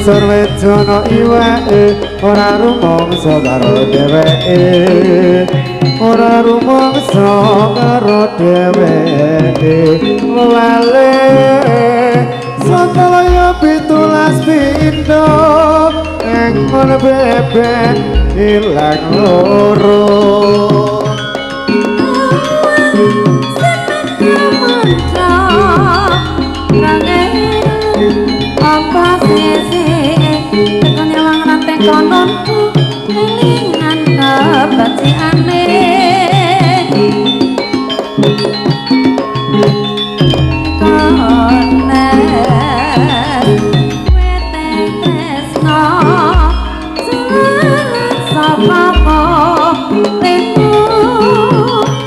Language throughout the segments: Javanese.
Ngisor wedono iwake ora rumangsa karo dheweke ora rumangsa karo dheweke lale Santalaya 17 pindho engkon bebek ilang loro kononku kelingan kebajiane kone weteng tresno sapa lemu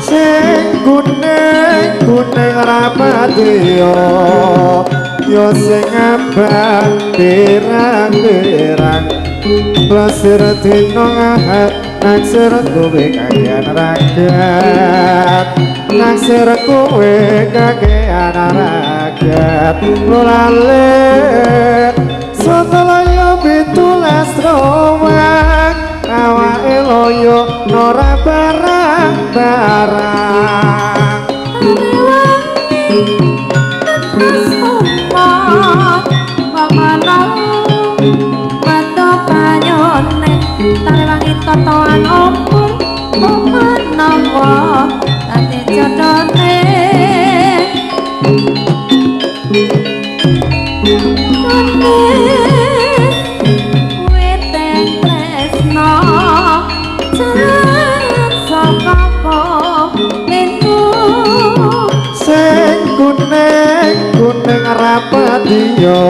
sing kuning rapatio yo sing abang pirang-pirang Plasir dino ngahat naksir kowe kakean rakyat naksir kowe kakean rakyat lolale Santalaya 17 rowak awake loyo ora barang-barang terus ompong Tarewangi totoan ompur menawa dadi jodone weteng tresno jalan saka lemu sing kuning rapatio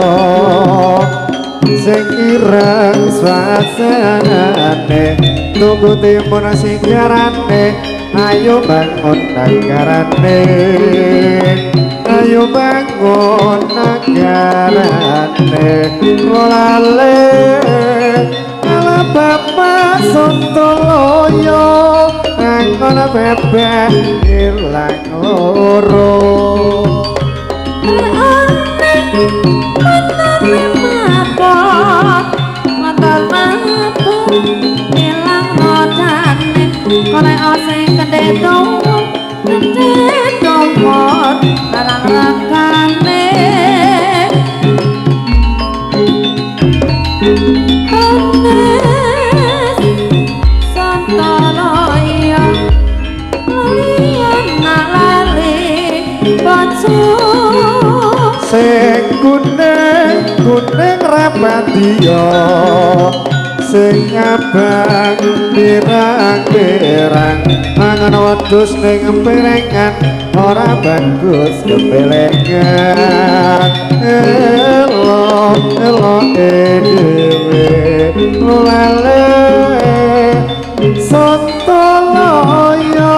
sing ireng swasanane tunggu timun sing jarane ayo bangun nagarane ayo bangun nagarane lolale ala bapak Santalaya engkon bebek ilang loro ilang modane kone ose gede dongkot larang rakane Santalaya liyan lali bacu sing kuning rapatio sing abang pirang-pirang mangan wedhus ning emperengan ora bagus kepelengan elo dhewe lale Santalaya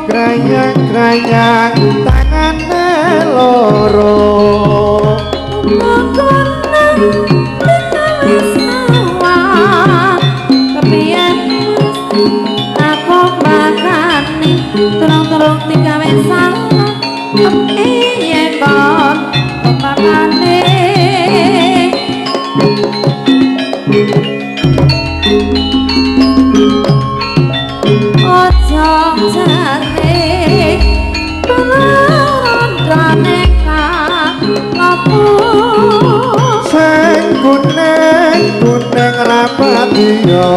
krayang-krayang tangane loro Kepiyen aku bakane terong-terong digawe salah kepiye kon bakane ojo jane pelondone kaku sing kuning rapatiyo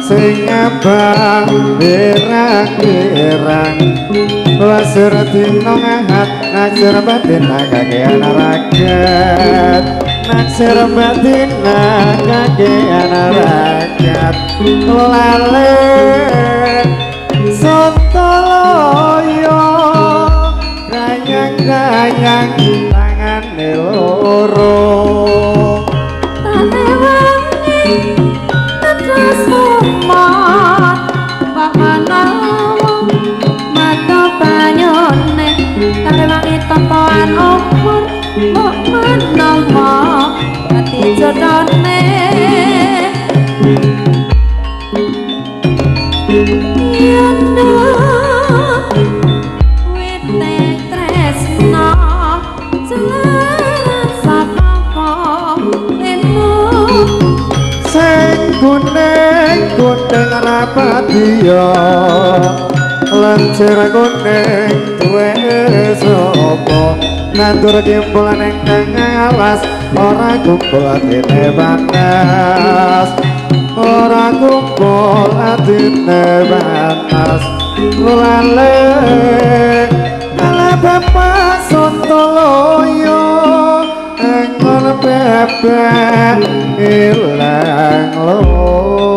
sing abang berang-berang wasir dino ngahat naksir batin kakean rakyat naksir batin kakean rakyat lale sontoloyo gayang-gayang tangan loro Topoan umur mbok menawa ati jodone yanda wite tresno jelaran saka leno sing kuning rapatiyo lancir kuning duwe sapa nandur kimpulan ingkang alas ora kumpul atine panas ora kumpul atine panas lale ala bapak sontoloyo engkol bebek ilang lo